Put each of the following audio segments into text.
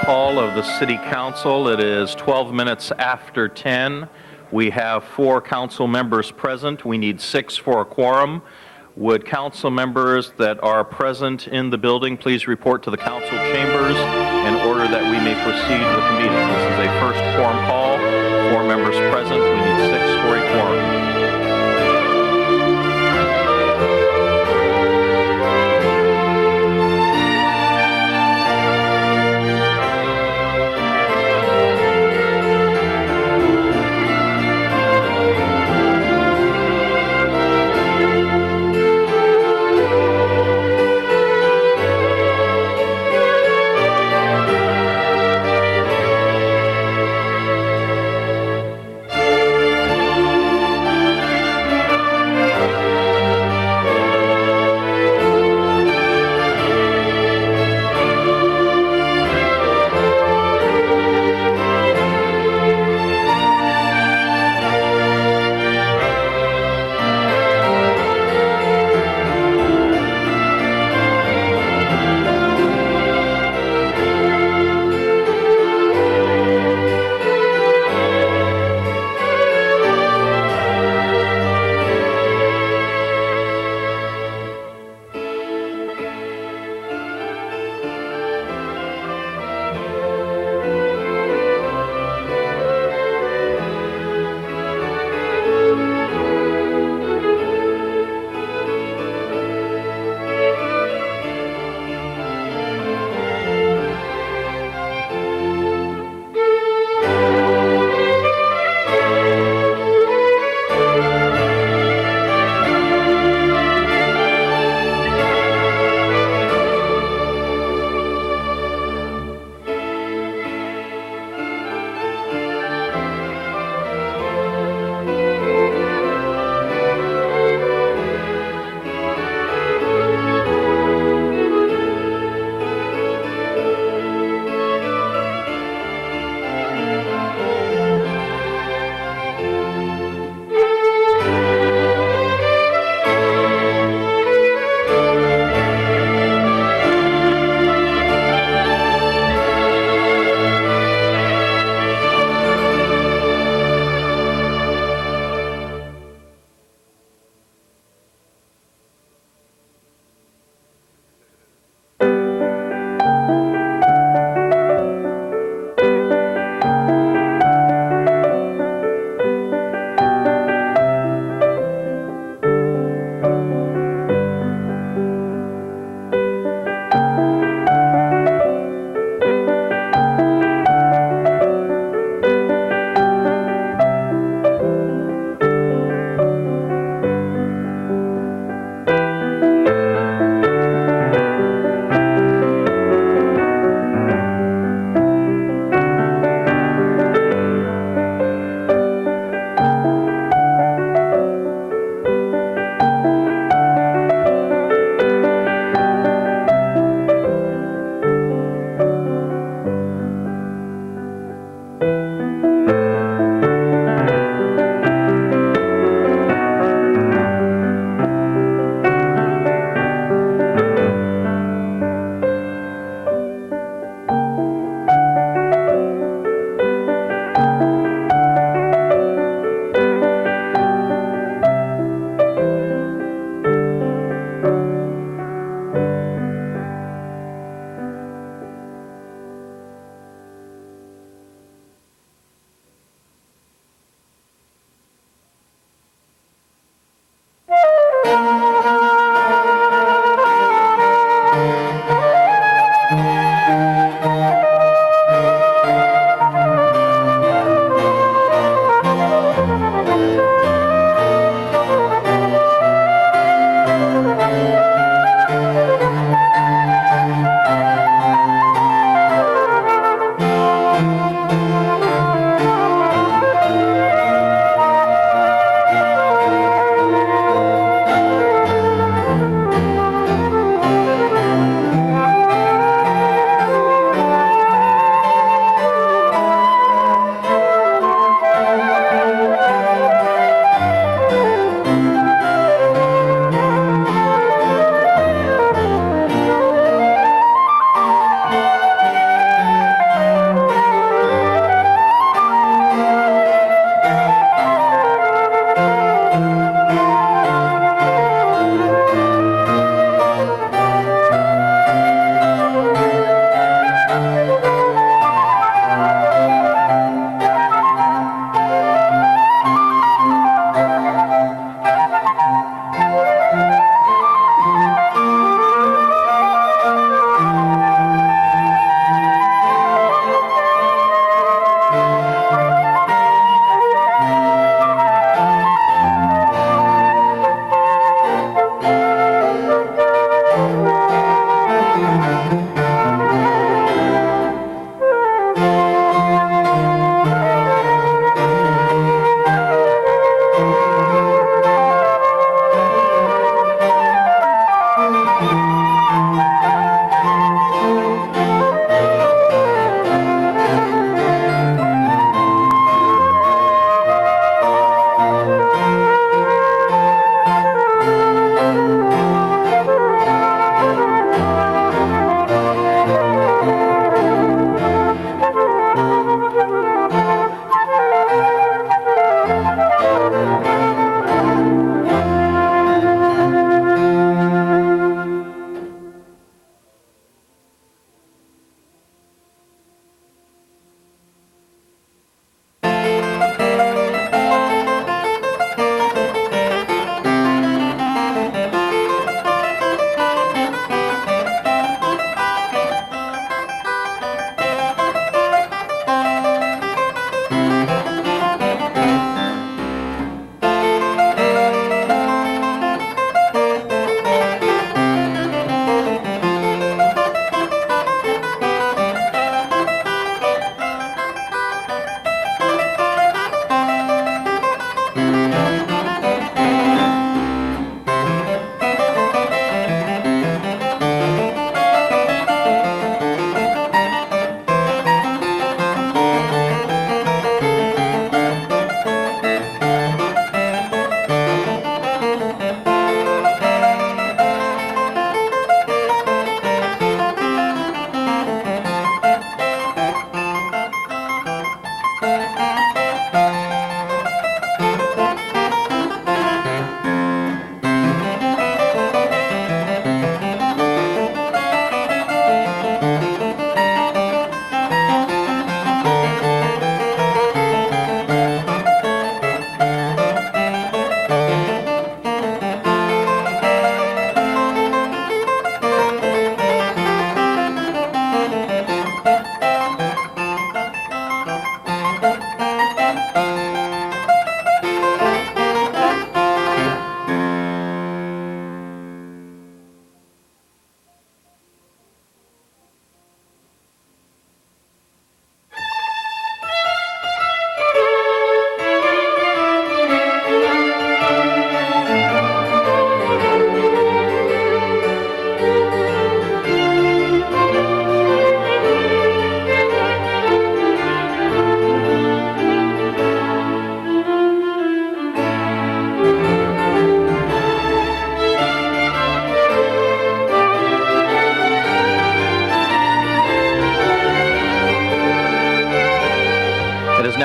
call of the City Council. It is 12 minutes after 10. We have 4 council members present. We need 6 for a quorum. Would council members that are present in the building please report to the council chambers in order that we may proceed with the meeting? This is a first quorum call. 4 members present. We need 6 for a quorum.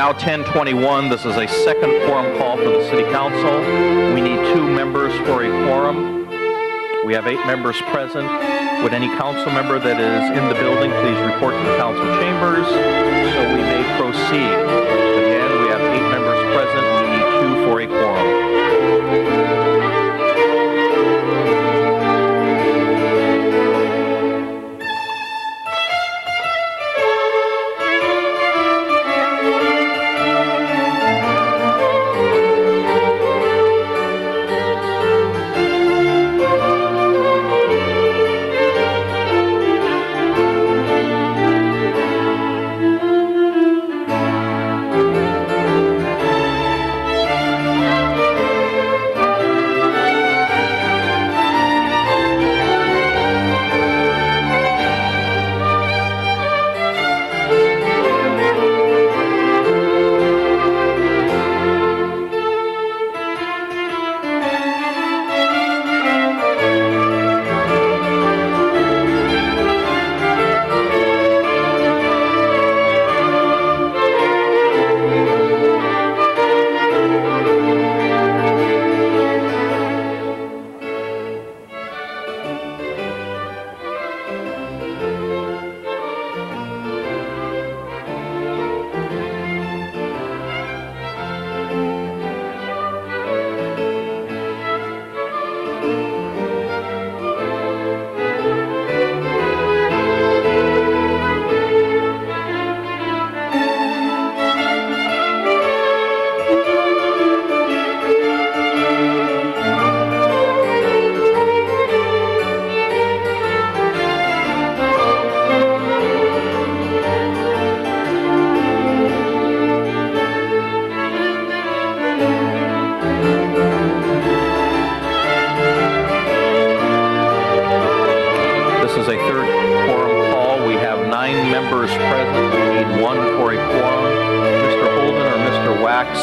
now 10:21. This is a second quorum call for the City Council. We need 2 members for a quorum. We have 8 members present. Would any council member that is in the building please report to the council chambers so we may proceed? Again, we have 8 members present. We need 2 for a quorum.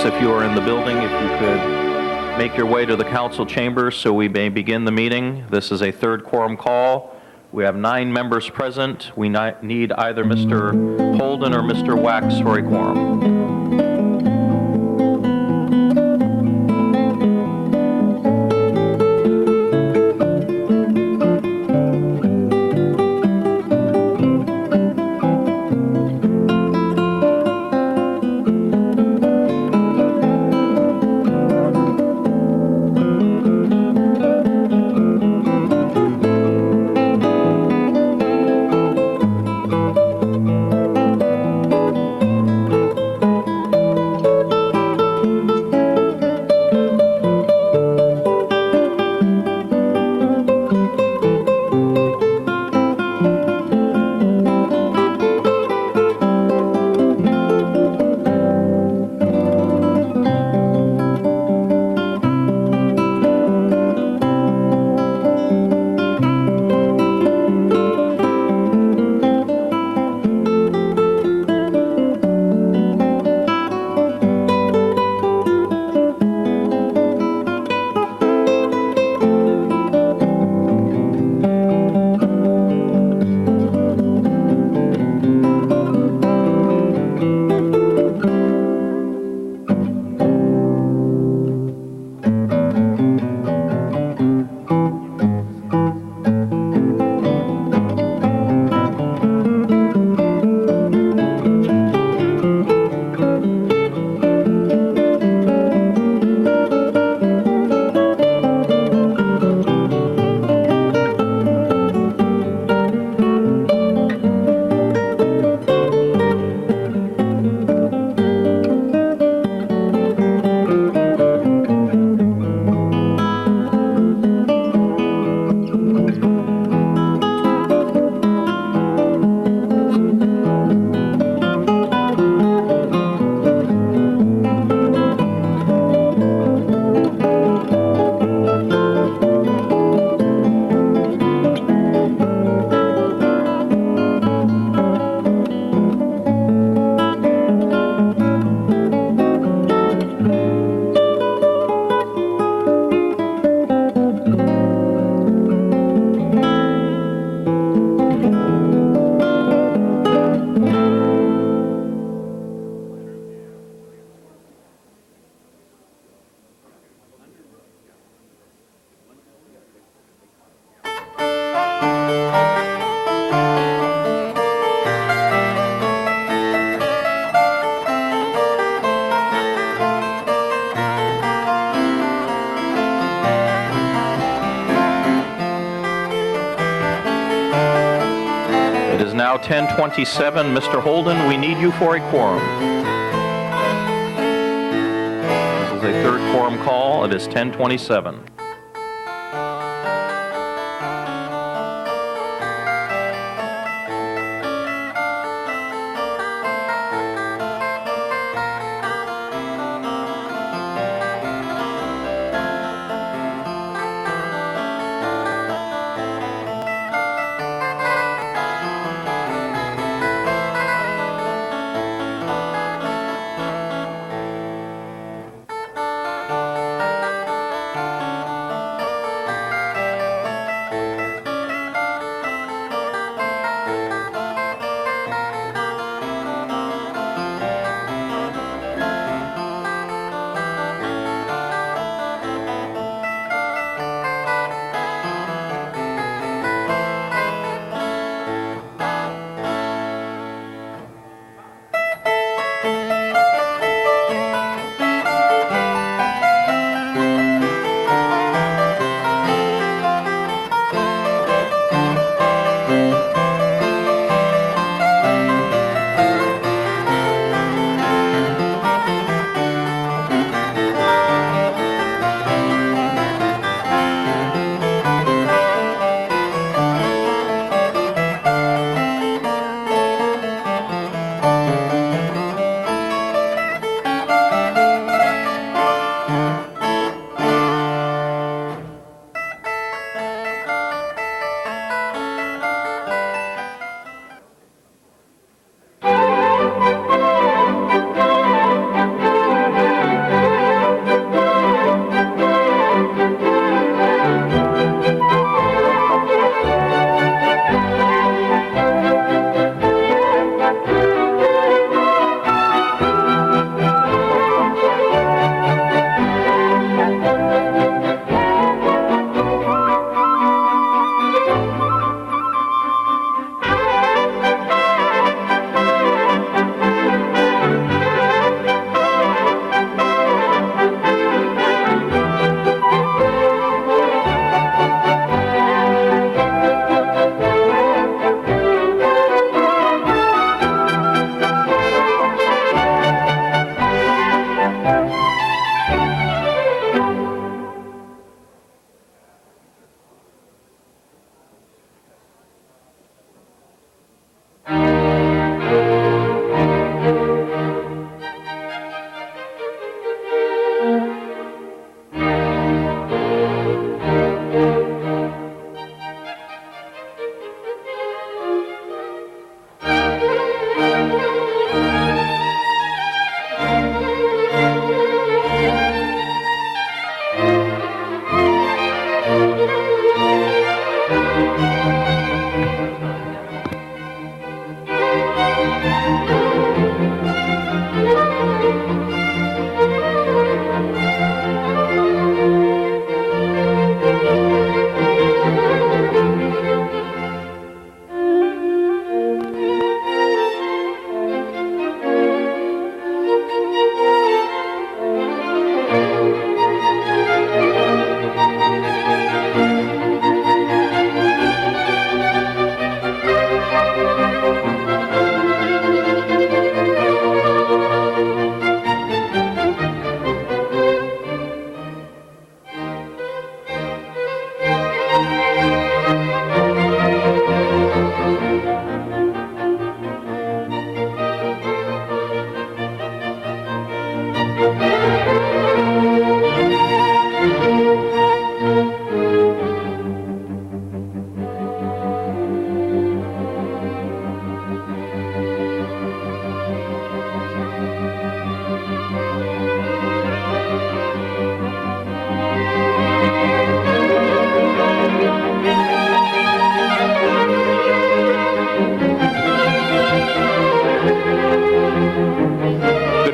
If you are in the building, if you could make your way to the council chambers so we may begin the meeting. This is a third quorum call. We have 9 members present. We need either Mr. Holden or Mr. Wax for a quorum. It is now 10:27. Mr. Holden, we need you for a quorum. This is a third quorum call. It is 10:27.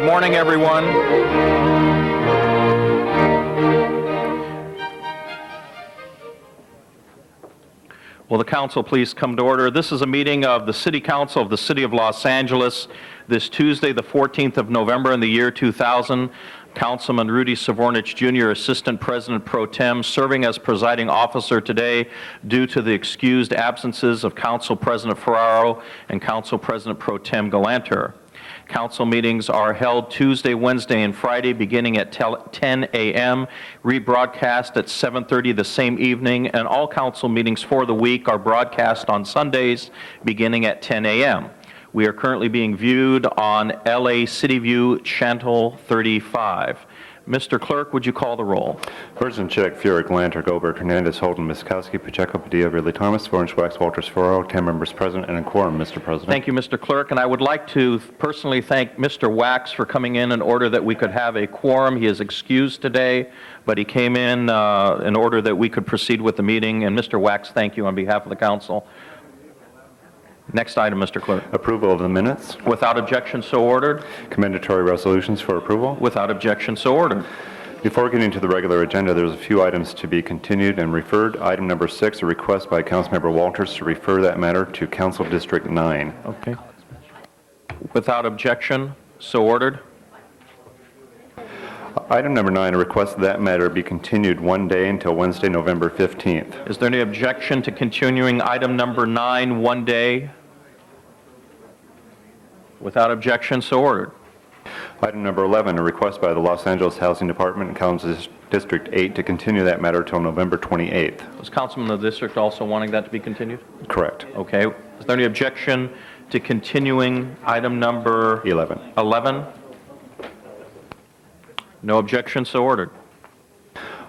Morning, everyone. Will the council please come to order? This is a meeting of the City Council of the City of Los Angeles this Tuesday, the 14th of November in the year 2000. Councilman Rudy Savornich Jr., Assistant President Pro Tem, serving as presiding officer today due to the excused absences of Council President Ferraro and Council President Pro Tem Galanter. Council meetings are held Tuesday, Wednesday, and Friday beginning at 10 a.m., rebroadcast at 7:30 the same evening, and all council meetings for the week are broadcast on Sundays beginning at 10 a.m. We are currently being viewed on LA City View Channel 35. Mr. Clerk, would you call the roll? Berzincheck, Furyk, Lanter, Gobert, Hernandez, Holden, Miskowski, Pacheco, Padilla, Ridley, Thomas, Vornich, Wax, Walters, Ferraro, 10 members present and a quorum, Mr. President. Thank you, Mr. Clerk, and I would like to personally thank Mr. Wax for coming in order that we could have a quorum. He is excused today, but he came in order that we could proceed with the meeting. And Mr. Wax, thank you on behalf of the council. Next item, Mr. Clerk. Approval of the minutes. Without objection, so ordered. Commendatory resolutions for approval. Without objection, so ordered. Before getting to the regular agenda, there's a few items to be continued and referred. Item number 6, a request by Councilmember Walters to refer that matter to Council District 9. Okay. Without objection, so ordered. Item number 9, a request that matter be continued one day until Wednesday, November 15th. Is there any objection to continuing item number 9 one day? Without objection, so ordered. Item number 11, a request by the Los Angeles Housing Department and Council District 8 to continue that matter till November 28th. Was Councilman of the district also wanting that to be continued? Correct. Okay. Is there any objection to continuing item number 11. 11? No objection, so ordered.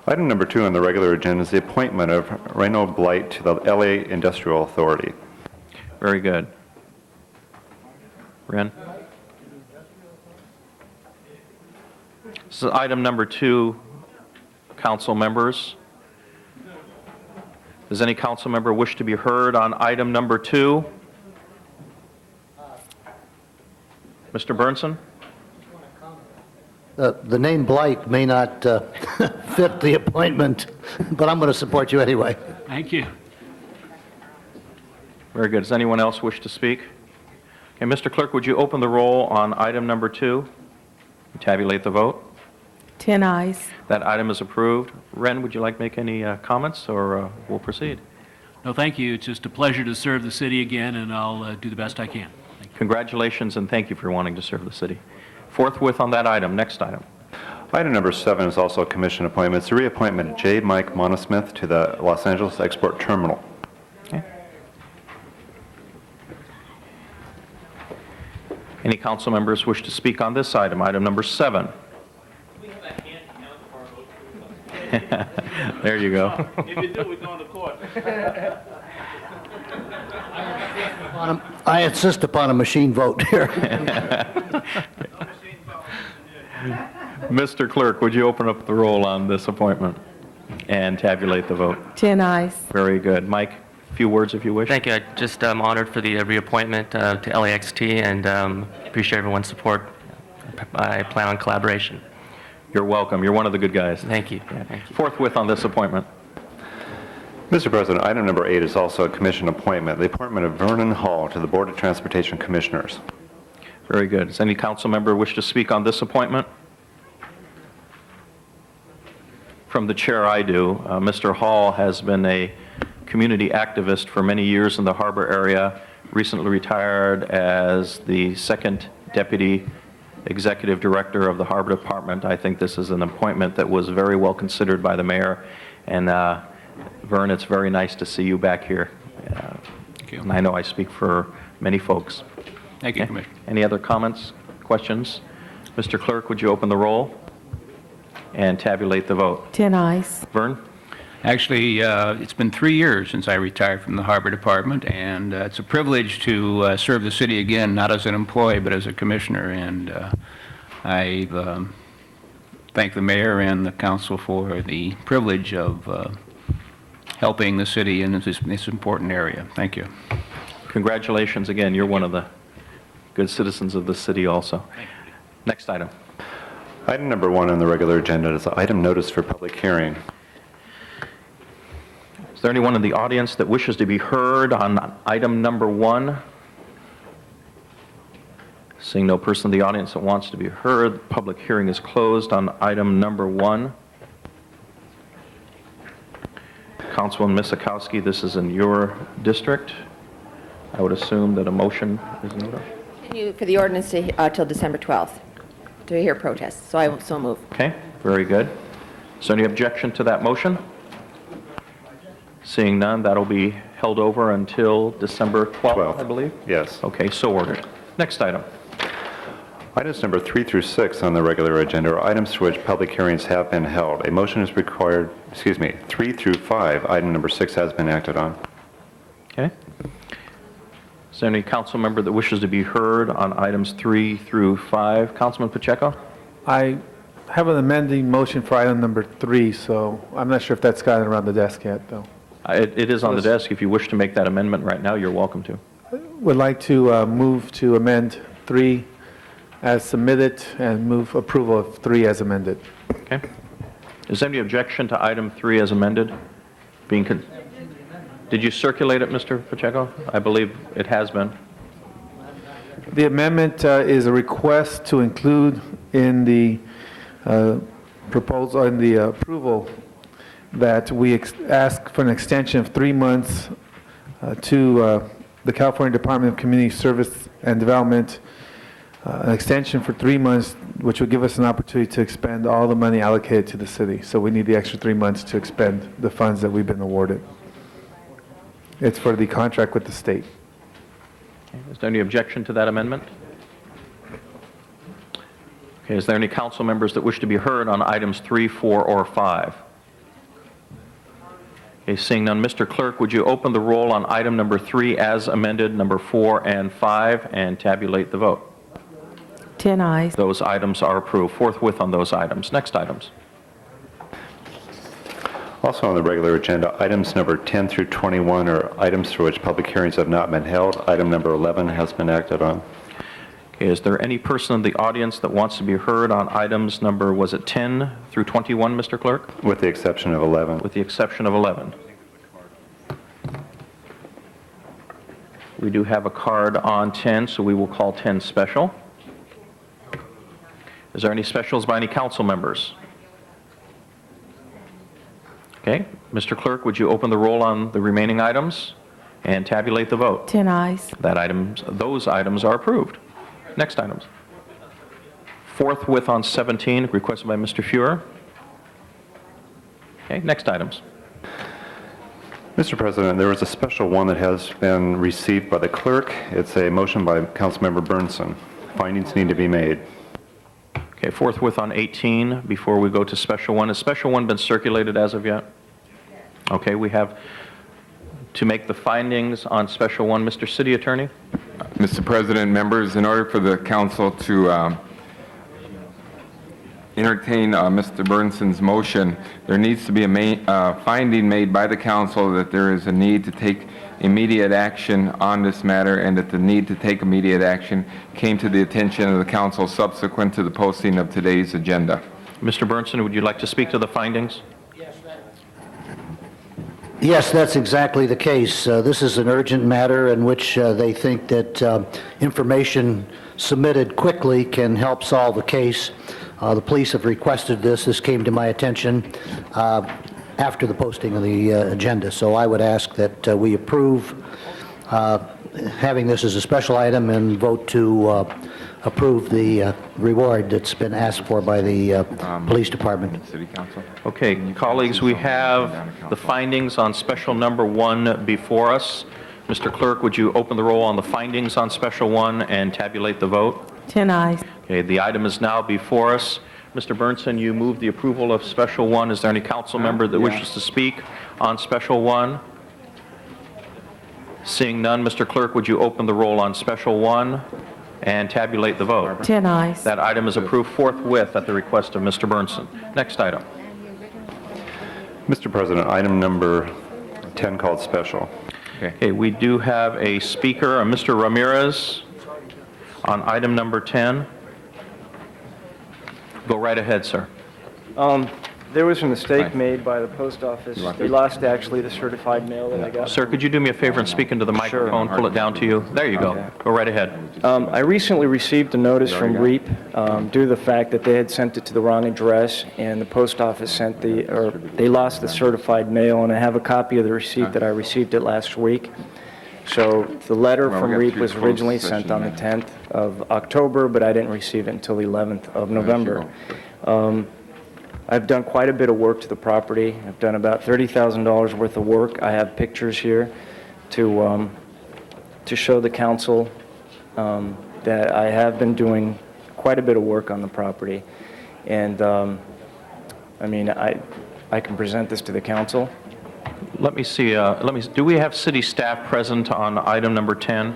Item number 2 on the regular agenda is the appointment of Reno Blight to the LA Industrial Authority. Very good. Ren? This is item number 2, council members. Does any council member wish to be heard on item number 2? Mr. Burnson? The name Blight may not fit the appointment, but I'm going to support you anyway. Thank you. Very good. Does anyone else wish to speak? Okay, Mr. Clerk, would you open the roll on item number 2? Tabulate the vote. 10 ayes. That item is approved. Ren, would you like to make any comments, or we'll proceed? No, thank you. It's just a pleasure to serve the city again, and I'll do the best I can. Thank you. Congratulations, and thank you for wanting to serve the city. Forthwith on that item. Next item. Item number 7 is also a commission appointment. It's a reappointment of J. Mike Monosmith to the Los Angeles Export Terminal. Okay. Any council members wish to speak on this item, item number 7? There you go. If you do, we're going to court. I insist upon a machine vote here. Mr. Clerk, would you open up the roll on this appointment and tabulate the vote? 10 ayes. Very good. Mike, a few words if you wish. Thank you. I'm just honored for the reappointment to LAXT and appreciate everyone's support. I plan on collaboration. You're welcome. You're one of the good guys. Thank you. Thank you. Forthwith on this appointment. Mr. President, item number 8 is also a commission appointment, the appointment of Vernon Hall to the Board of Transportation Commissioners. Very good. Does any council member wish to speak on this appointment? From the chair, I do. Mr. Hall has been a community activist for many years in the harbor area, recently retired as the second deputy executive director of the harbor department. I think this is an appointment that was very well considered by the mayor. And Vern, it's very nice to see you back here. Thank you. And I know I speak for many folks. Thank you, Commissioner. Any other comments, questions? Mr. Clerk, would you open the roll and tabulate the vote? 10 ayes. Vern? Actually, it's been 3 years since I retired from the Harbor Department, and it's a privilege to serve the city again, not as an employee, but as a commissioner. And I thank the mayor and the council for the privilege of helping the city in this important area. Thank you. Congratulations again. You're one of the good citizens of the city also. Next item. Item number 1 on the regular agenda is item notice for public hearing. Is there anyone in the audience that wishes to be heard on item number 1? Seeing no person in the audience that wants to be heard, the public hearing is closed on item number 1. Councilwoman Misikowski, this is in your district. I would assume that a motion is in order. Continue for the ordinance till December 12th to hear protests, so I will so move. Okay, very good. Is there any objection to that motion? Seeing none, that'll be held over until December 12th, I believe? Yes. Okay, so ordered. Next item. Items number 3 through 6 on the regular agenda are items for which public hearings have been held. A motion is required, 3 through 5, item number 6 has been acted on. Okay. Is there any council member that wishes to be heard on items 3 through 5? Councilman Pacheco? I have an amending motion for item number 3, so I'm not sure if that's gotten around the desk yet, though. It is on the desk. If you wish to make that amendment right now, you're welcome to. Would like to move to amend 3 as submitted and move approval of 3 as amended. Okay. Is there any objection to item 3 as amended? Did you circulate it, Mr. Pacheco? I believe it has been. The amendment is a request to include in the proposal, in the approval, that we ask for an extension of 3 months to the California Department of Community Service and Development, an extension for 3 months, which would give us an opportunity to expend all the money allocated to the city. So we need the extra 3 months to expend the funds that we've been awarded. It's for the contract with the state. Is there any objection to that amendment? Okay, is there any council members that wish to be heard on items 3, 4, or 5? Okay, seeing none, Mr. Clerk, would you open the roll on item number 3 as amended, number 4 and 5, and tabulate the vote? 10 eyes. Those items are approved. Forthwith on those items. Next items. Also on the regular agenda, items number 10 through 21 are items for which public hearings have not been held. Item number 11 has been acted on. Okay, is there any person in the audience that wants to be heard on items number, was it 10 through 21, Mr. Clerk? With the exception of 11. With the exception of 11. We do have a card on 10, so we will call 10 special. Is there any specials by any council members? Okay, Mr. Clerk, would you open the roll on the remaining items and tabulate the vote? 10 eyes. Those items are approved. Next items. Forthwith on 17, requested by Mr. Fuhrer. Okay, next items. Mr. President, there is a special one that has been received by the clerk. It's a motion by Councilmember Burnson. Findings need to be made. Okay, forthwith on 18, before we go to special one. Has special one been circulated as of yet? Okay, we have to make the findings on special one. Mr. City Attorney? Mr. President, members, in order for the council to entertain Mr. Burnson's motion, there needs to be a finding made by the council that there is a need to take immediate action on this matter, and that the need to take immediate action came to the attention of the council subsequent to the posting of today's agenda. Mr. Burnson, would you like to speak to the findings? Yes, that's exactly the case. This is an urgent matter in which they think that information submitted quickly can help solve the case. The police have requested this. This came to my attention after the posting of the agenda. So I would ask that we approve having this as a special item and vote to approve the reward that's been asked for by the police department. City Council. Okay, colleagues, we have the findings on special number 1 before us. Mr. Clerk, would you open the roll on the findings on special 1 and tabulate the vote? 10 eyes. Okay, the item is now before us. Mr. Burnson, you moved the approval of special 1. Is there any council member that wishes to speak on special 1? Seeing none, Mr. Clerk, would you open the roll on special 1 and tabulate the vote? 10 eyes. That item is approved forthwith at the request of Mr. Burnson. Next item. Mr. President, item number 10 called special. Okay, we do have a speaker, Mr. Ramirez, on item number 10. Go right ahead, sir. There was a mistake Hi. made by the post office. You want They this? lost actually the certified mail that I got. Sir, could you do me a favor and speak into the microphone? Pull it down to you. There you go. Okay. Go right ahead. I recently received a notice from REAP due to the fact that they had sent it to the wrong address, and the post office they lost the certified mail, and I have a copy of the receipt that I received it last week. So the letter Well, we from got REAP three was closed originally sent sessions on the now. 10th of October, but I didn't receive it until the 11th of November. I've done quite a bit of work to the property. I've done about $30,000 worth of work. I have pictures here to show the council that I have been doing quite a bit of work on the property. And, I mean, I can present this to the council. Let me see, do we have city staff present on item number 10?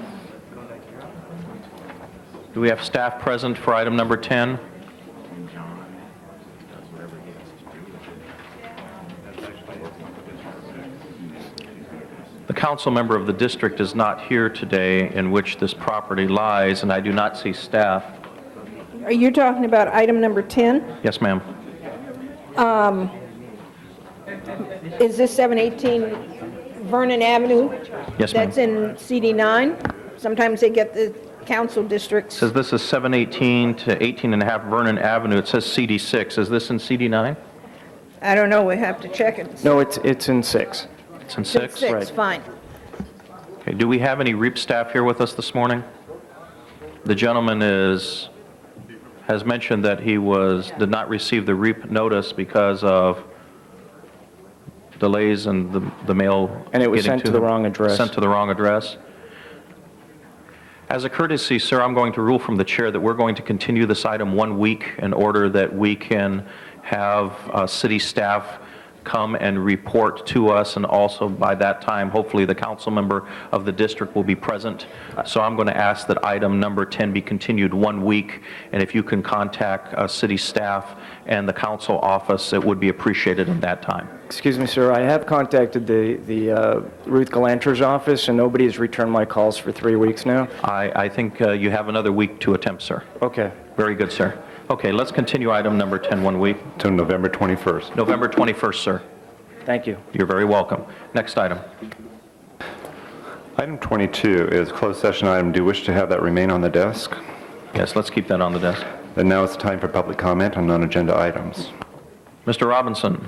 Do we have staff present for item number 10? The council member of the district is not here today in which this property lies, and I do not see staff. Are you talking about item number 10? Yes, ma'am. Is this 718 Vernon Avenue? Yes, ma'am. That's in CD9? Sometimes they get the council districts. Says this is 718 to 18 and a half Vernon Avenue. It says CD6. Is this in CD9? I don't know, we have to check it. No, it's in 6. It's in 6? Six, fine. Okay, do we have any REAP staff here with us this morning? The gentleman has mentioned that he did not receive the REAP notice because of delays in the mail. And it was getting sent to the him. wrong address. Sent to the wrong address. As a courtesy, sir, I'm going to rule from the chair that we're going to continue this item 1 week in order that we can have city staff come and report to us, and also by that time, hopefully the council member of the district will be present. So I'm going to ask that item number 10 be continued 1 week, and if you can contact city staff and the council office, it would be appreciated in that time. Excuse me, sir, I have contacted the Ruth Galanter's office, and nobody has returned my calls for 3 weeks now. I think you have another week to attempt, sir. Okay. Very good, sir. Okay, let's continue item number 10 1 week. To November 21st. November 21st, sir. Thank you. You're very welcome. Next item. Item 22 is closed session item. Do you wish to have that remain on the desk? Yes, let's keep that on the desk. Then now it's time for public comment on non-agenda items. Mr. Robinson.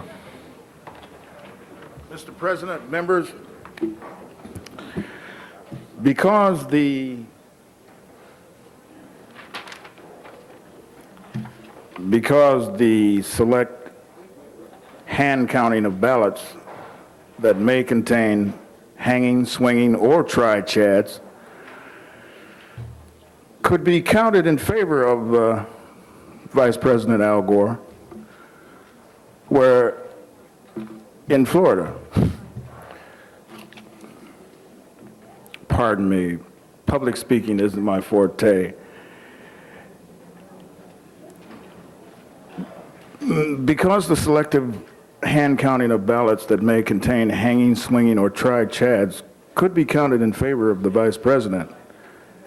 Mr. President, members, because the select hand counting of ballots that may contain hanging, swinging, or tri-chads could be counted in favor of Vice President Al Gore, where in Florida, pardon me, public speaking isn't my forte. Because the selective hand counting of ballots that may contain hanging, swinging, or tri-chads could be counted in favor of the vice president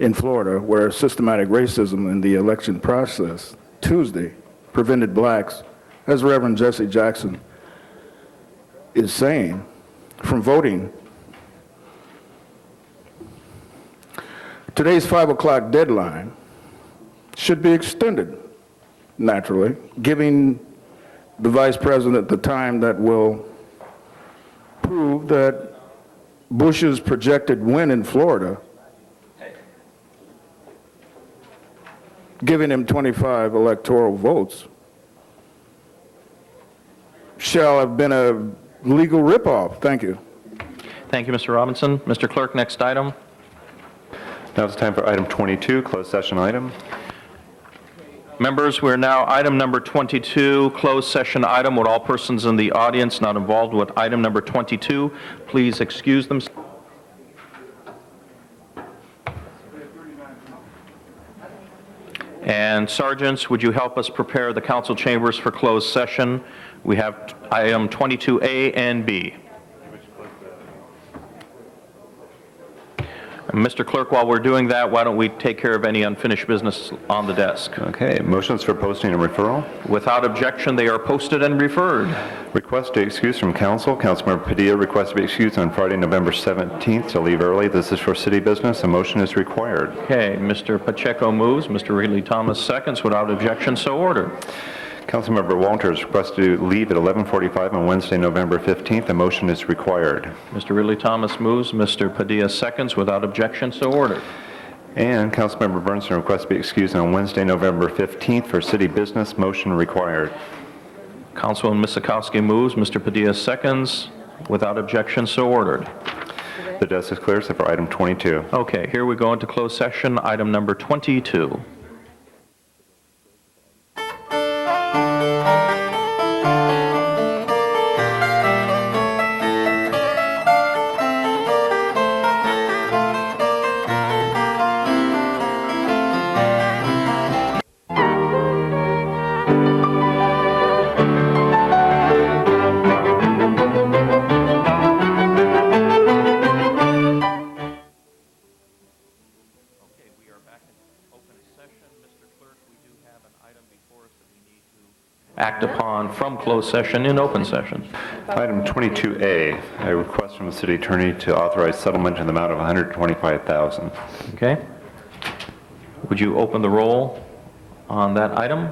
in Florida, where systematic racism in the election process Tuesday prevented blacks, as Reverend Jesse Jackson is saying, from voting. Today's 5 o'clock deadline should be extended, naturally, giving the vice president the time that will prove that Bush's projected win in Florida, giving him 25 electoral votes, shall have been a legal ripoff. Thank you. Thank you, Mr. Robinson. Mr. Clerk, next item. Now it's time for item 22, closed session item. Members, we're now item number 22, closed session item. Would all persons in the audience not involved with item number 22 please excuse themselves? And sergeants, would you help us prepare the council chambers for closed session? We have item 22A and B. Mr. Clerk, while we're doing that, why don't we take care of any unfinished business on the desk? Okay, motions for posting and referral. Without objection, they are posted and referred. Request to excuse from council. Councilmember Padilla requests to be excused on Friday, November 17th to leave early. This is for city business. A motion is required. Okay, Mr. Pacheco moves, Mr. Ridley Thomas seconds. Without objection, so ordered. Councilmember Walters requests to leave at 11:45 on Wednesday, November 15th. A motion is required. Mr. Ridley Thomas moves, Mr. Padilla seconds. Without objection, so ordered. And Councilmember Burnson requests to be excused on Wednesday, November 15th for city business. Motion required. Councilman Miskowski moves, Mr. Padilla seconds. Without objection, so ordered. The desk is clear except for item 22. Okay, here we go into closed session, item number 22. Act upon from closed session in open session. Item 22A, a request from the city attorney to authorize settlement in the amount of $125,000. Okay? Would you open the roll on that item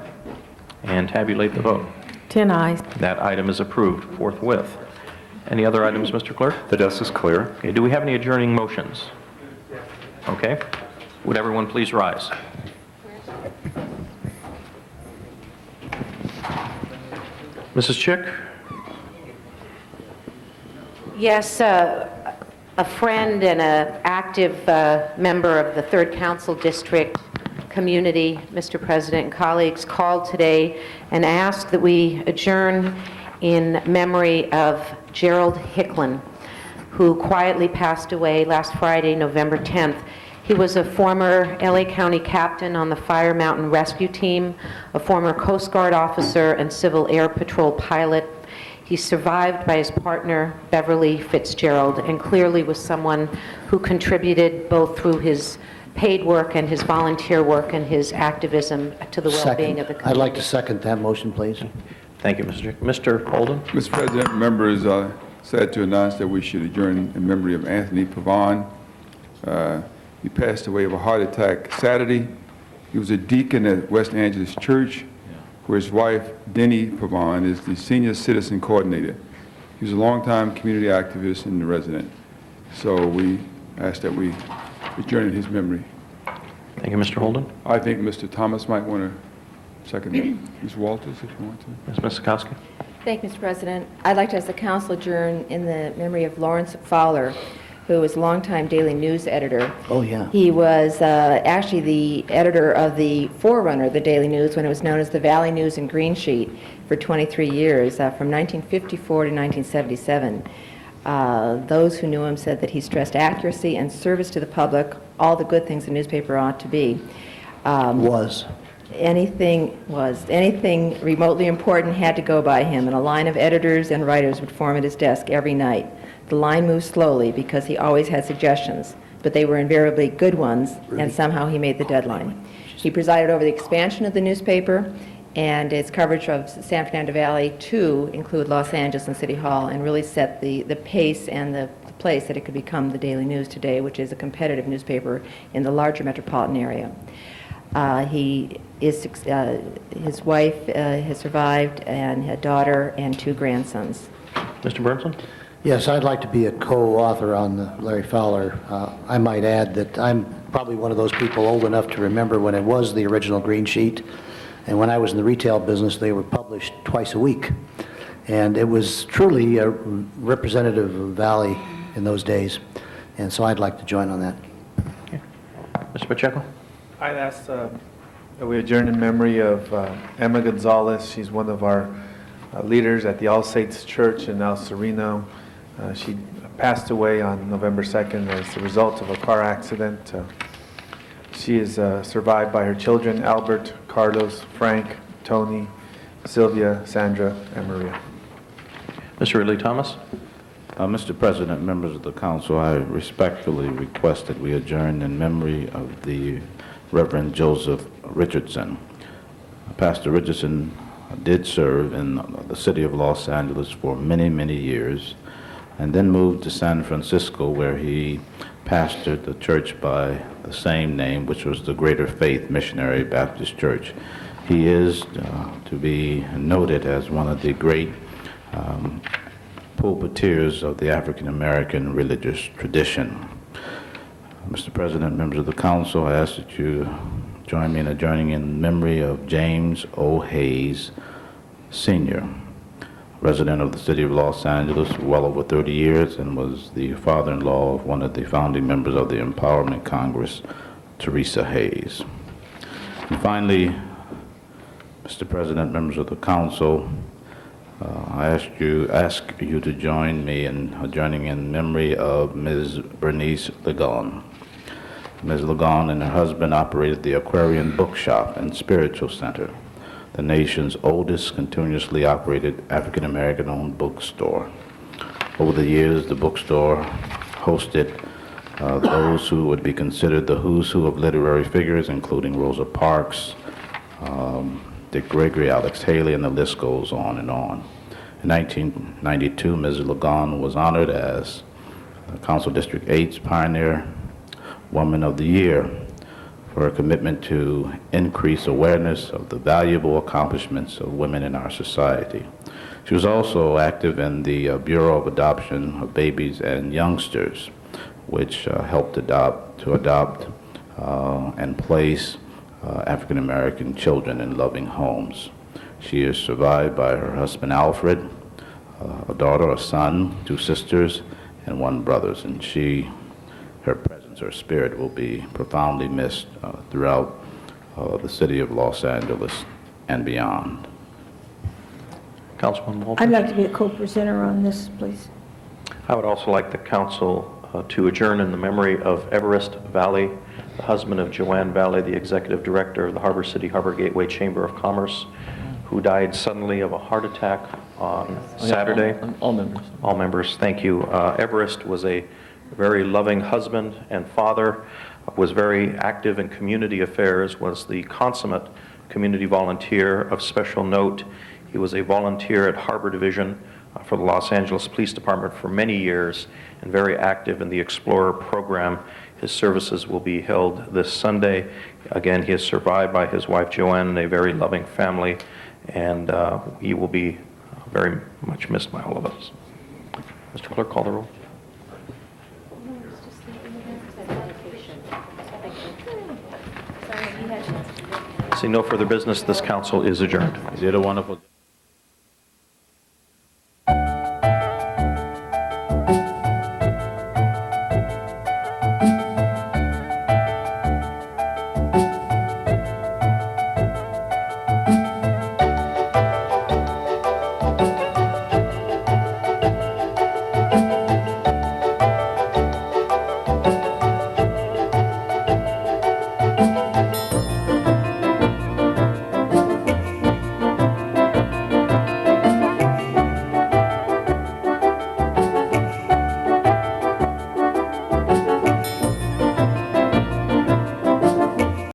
and tabulate the vote? 10 eyes. That item is approved forthwith. Any other items, Mr. Clerk? The desk is clear. Okay, do we have any adjourning motions? Okay. Would everyone please rise? Mrs. Chick? Yes, a friend and an active member of the 3rd Council District community, Mr. President and colleagues, called today and asked that we adjourn in memory of Gerald Hicklin, who quietly passed away last Friday, November 10th. He was a former LA County captain on the Fire Mountain Rescue Team, a former Coast Guard officer and Civil Air Patrol pilot. He's survived by his partner, Beverly Fitzgerald, and clearly was someone who contributed both through his paid work and his volunteer work and his activism to the well-being of the community. I'd like to second that motion, please. Thank you, Mr. Chick. Mr. Holden? Mr. President, members, sad to announce that we should adjourn in memory of Anthony Pavon. He passed away of a heart attack Saturday. He was a deacon at West Angeles Church, where his wife, Denny Pavon, is the senior citizen coordinator. He was a longtime community activist and resident. So we ask that we adjourn in his memory. Thank you, Mr. Holden. I think Mr. Thomas might want to second that. Ms. Walters, if you want to. Ms. Miskowski? Thank you, Mr. President. I'd like to ask the council adjourn in the memory of Lawrence Fowler, who was a longtime Daily News editor. Oh, yeah. He was actually the editor of the forerunner of the Daily News when it was known as the Valley News and Green Sheet for 23 years, from 1954 to 1977. Those who knew him said that he stressed accuracy and service to the public, all the good things a newspaper ought to be. Anything remotely important had to go by him, and a line of editors and writers would form at his desk every night. The line moved slowly because he always had suggestions, but they were invariably good ones, and somehow he made the deadline. He presided over the expansion of the newspaper and its coverage of San Fernando Valley to include Los Angeles and City Hall, and really set the pace and the place that it could become the Daily News today, which is a competitive newspaper in the larger metropolitan area. His wife has survived, and a daughter and 2 grandsons. Mr. Burnson? Yes, I'd like to be a co-author on the Larry Fowler. I might add that I'm probably one of those people old enough to remember when it was the original Green Sheet, and when I was in the retail business, they were published twice a week. And it was truly a representative of Valley in those days, and so I'd like to join on that. Okay. Mr. Pacheco? I'd ask that we adjourn in memory of Emma Gonzalez. She's one of our leaders at the All Saints Church in El Sereno. She passed away on November 2nd as a result of a car accident. She is survived by her children, Albert, Carlos, Frank, Tony, Sylvia, Sandra, and Maria. Mr. Ridley Thomas? Mr. President, members of the council, I respectfully request that we adjourn in memory of the Reverend Joseph Richardson. Pastor Richardson did serve in the city of Los Angeles for many, many years, and then moved to San Francisco, where he pastored the church by the same name, which was the Greater Faith Missionary Baptist Church. He is to be noted as one of the great pulpiteers of the African American religious tradition. Mr. President, members of the council, I ask that you join me in adjourning in memory of James O. Hayes, Sr., resident of the city of Los Angeles for well over 30 years, and was the father-in-law of one of the founding members of the Empowerment Congress, Teresa Hayes. And finally, Mr. President, members of the council, I ask you to join me in adjourning in memory of Ms. Bernice Ligon. Ms. Ligon and her husband operated the Aquarian Bookshop and Spiritual Center, the nation's oldest continuously operated African-American-owned bookstore. Over the years, the bookstore hosted those who would be considered the who's who of literary figures, including Rosa Parks, Dick Gregory, Alex Haley, and the list goes on and on. In 1992, Ms. Ligon was honored as Council District 8's Pioneer Woman of the Year for her commitment to increase awareness of the valuable accomplishments of women in our society. She was also active in the Bureau of Adoption of Babies and Youngsters, which helped adopt and place African American children in loving homes. She is survived by her husband Alfred, a daughter, a son, 2 sisters, and 1 brother, and her presence, her spirit will be profoundly missed throughout the city of Los Angeles and beyond. Councilman Walter? I'd like to be a co-presenter on this, please. I would also like the council to adjourn in the memory of Everest Valley, the husband of Joanne Valley, the executive director of the Harbor City Harbor Gateway Chamber of Commerce, who died suddenly of a heart attack on Saturday. All members. All members, thank you. Everest was a very loving husband and father, was very active in community affairs, was the consummate community volunteer of special note. He was a volunteer at Harbor Division for the Los Angeles Police Department for many years and very active in the Explorer program. His services will be held this Sunday. Again, he is survived by his wife Joanne and a very loving family, and he will be very much missed by all of us. Mr. Clerk, call the roll. Seeing no further business, this council is adjourned. You did a wonderful job.